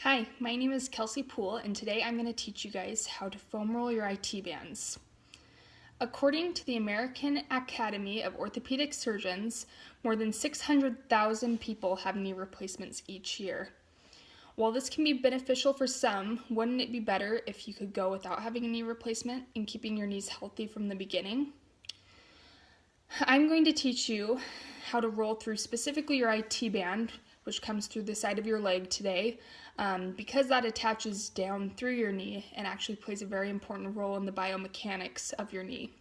Hi, my name is Kelsie and today I'm going to teach you guys how to foam roll your IT bands. According to the American Academy of Orthopedic Surgeons, more than 600,000 people have knee replacements each year. While this can be beneficial for some, wouldn't it be better if you could go without having a knee replacement and keeping your knees healthy from the beginning? I'm going to teach you how to roll through specifically your IT band, which comes through the side of your leg today, because that attaches down through your knee and actually plays a very important role in the biomechanics of your knee.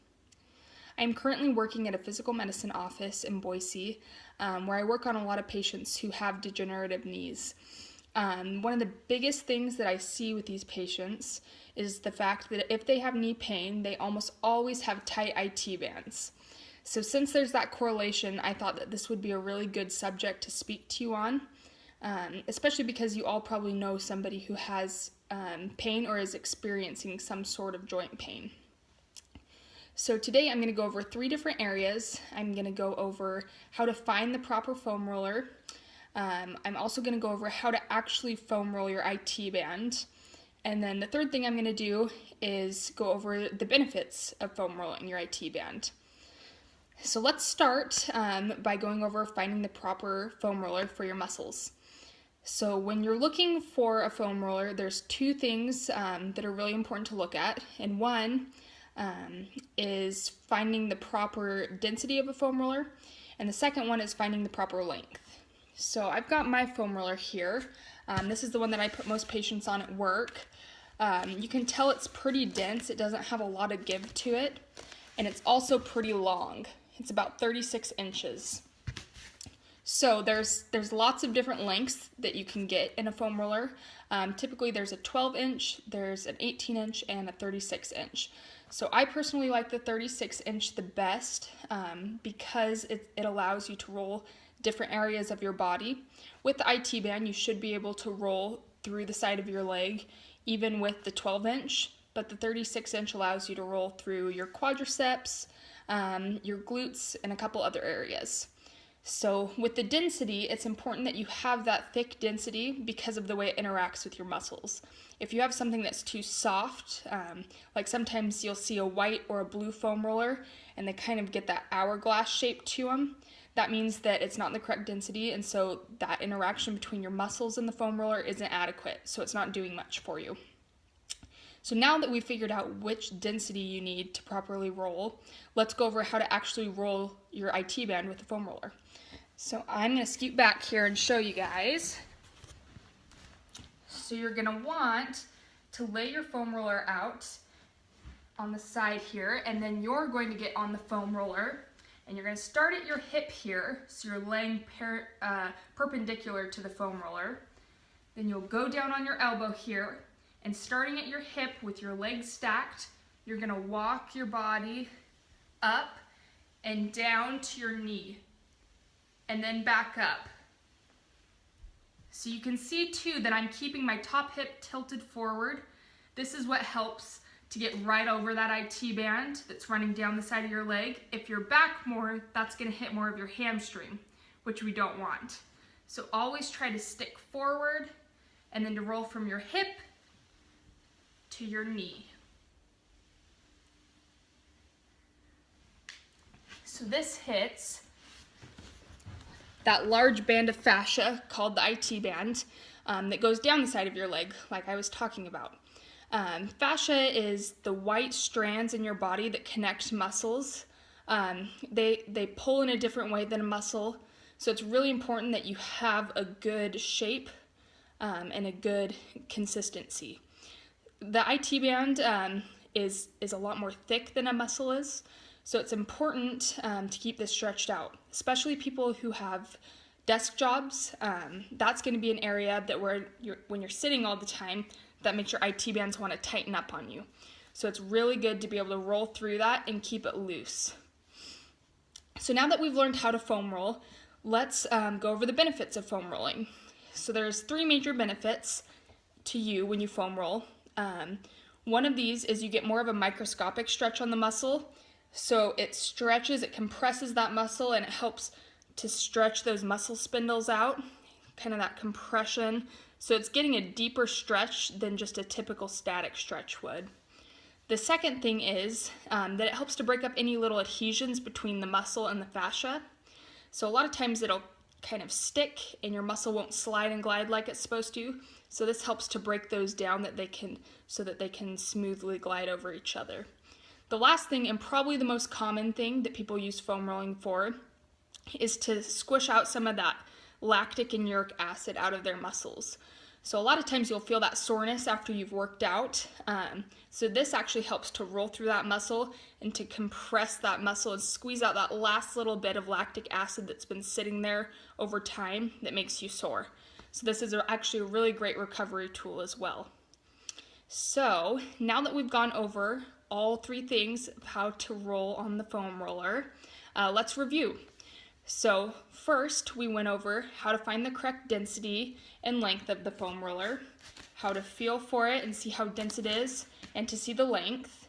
I'm currently working at a physical medicine office in Boise, where I work on a lot of patients who have degenerative knees. One of the biggest things that I see with these patients is the fact that if they have knee pain, they almost always have tight IT bands. So since there's that correlation, I thought that this would be a really good subject to speak to you on, especially because you all probably know somebody who has pain or is experiencing some sort of joint pain. So today I'm going to go over 3 different areas. I'm going to go over how to find the proper foam roller. I'm also going to go over how to actually foam roll your IT band. And then the third thing I'm going to do is go over the benefits of foam rolling your IT band. So let's start by going over finding the proper foam roller for your muscles. So when you're looking for a foam roller, there's 2 things that are really important to look at. And one is finding the proper density of a foam roller. And the second one is finding the proper length. So I've got my foam roller here. This is the one that I put most patients on at work. You can tell it's pretty dense. It doesn't have a lot of give to it. And it's also pretty long. It's about 36 inches. So there's lots of different lengths that you can get in a foam roller. Typically there's a 12-inch, there's an 18-inch, and a 36-inch. So I personally like the 36-inch the best because it allows you to roll different areas of your body. With the IT band, you should be able to roll through the side of your leg, even with the 12-inch, but the 36-inch allows you to roll through your quadriceps, your glutes, and a couple other areas. So with the density, it's important that you have that thick density because of the way it interacts with your muscles. If you have something that's too soft, like sometimes you'll see a white or a blue foam roller and they kind of get that hourglass shape to them, that means that it's not the correct density, and so that interaction between your muscles and the foam roller isn't adequate, so it's not doing much for you. So now that we've figured out which density you need to properly roll, let's go over how to actually roll your IT band with the foam roller. So I'm going to scoot back here and show you guys. So you're going to want to lay your foam roller out on the side here, and then you're going to get on the foam roller, and you're going to start at your hip here, so you're laying perpendicular to the foam roller. Then you'll go down on your elbow here, and starting at your hip with your legs stacked, you're going to walk your body up and down to your knee, and then back up. So you can see too that I'm keeping my top hip tilted forward. This is what helps to get right over that IT band that's running down the side of your leg. If you're back more, that's going to hit more of your hamstring, which we don't want. So always try to stick forward and then to roll from your hip to your knee. So this hits that large band of fascia called the IT band that goes down the side of your leg, like I was talking about. Fascia is the white strands in your body that connect muscles. They pull in a different way than a muscle, so it's really important that you have a good shape and a good consistency. The IT band is a lot more thick than a muscle is, so it's important to keep this stretched out, especially people who have desk jobs. That's going to be an area that when you're sitting all the time, that makes your IT bands want to tighten up on you. So it's really good to be able to roll through that and keep it loose. So now that we've learned how to foam roll, let's go over the benefits of foam rolling. So there's 3 major benefits to you when you foam roll. One of these is you get more of a microscopic stretch on the muscle. So it stretches, it compresses that muscle, and it helps to stretch those muscle spindles out, kind of that compression. So it's getting a deeper stretch than just a typical static stretch would. The second thing is that it helps to break up any little adhesions between the muscle and the fascia. So a lot of times it'll kind of stick and your muscle won't slide and glide like it's supposed to. So this helps to break those down so that they can smoothly glide over each other. The last thing, and probably the most common thing that people use foam rolling for, is to squish out some of that lactic and uric acid out of their muscles. So a lot of times you'll feel that soreness after you've worked out. So this actually helps to roll through that muscle and to compress that muscle and squeeze out that last little bit of lactic acid that's been sitting there over time that makes you sore. So this is actually a really great recovery tool as well. So now that we've gone over all three things of how to roll on the foam roller, let's review. So first, we went over how to find the correct density and length of the foam roller, how to feel for it and see how dense it is, and to see the length.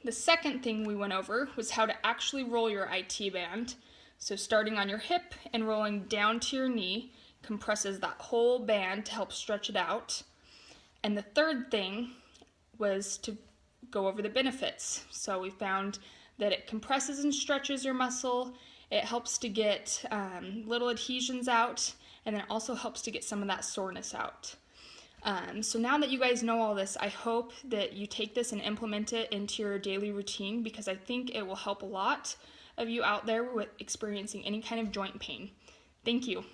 The second thing we went over was how to actually roll your IT band. So starting on your hip and rolling down to your knee compresses that whole band to help stretch it out. And the third thing was to go over the benefits. So we found that it compresses and stretches your muscle, it helps to get little adhesions out, and then it also helps to get some of that soreness out. So now that you guys know all this, I hope that you take this and implement it into your daily routine, because I think it will help a lot of you out there with experiencing any kind of joint pain. Thank you.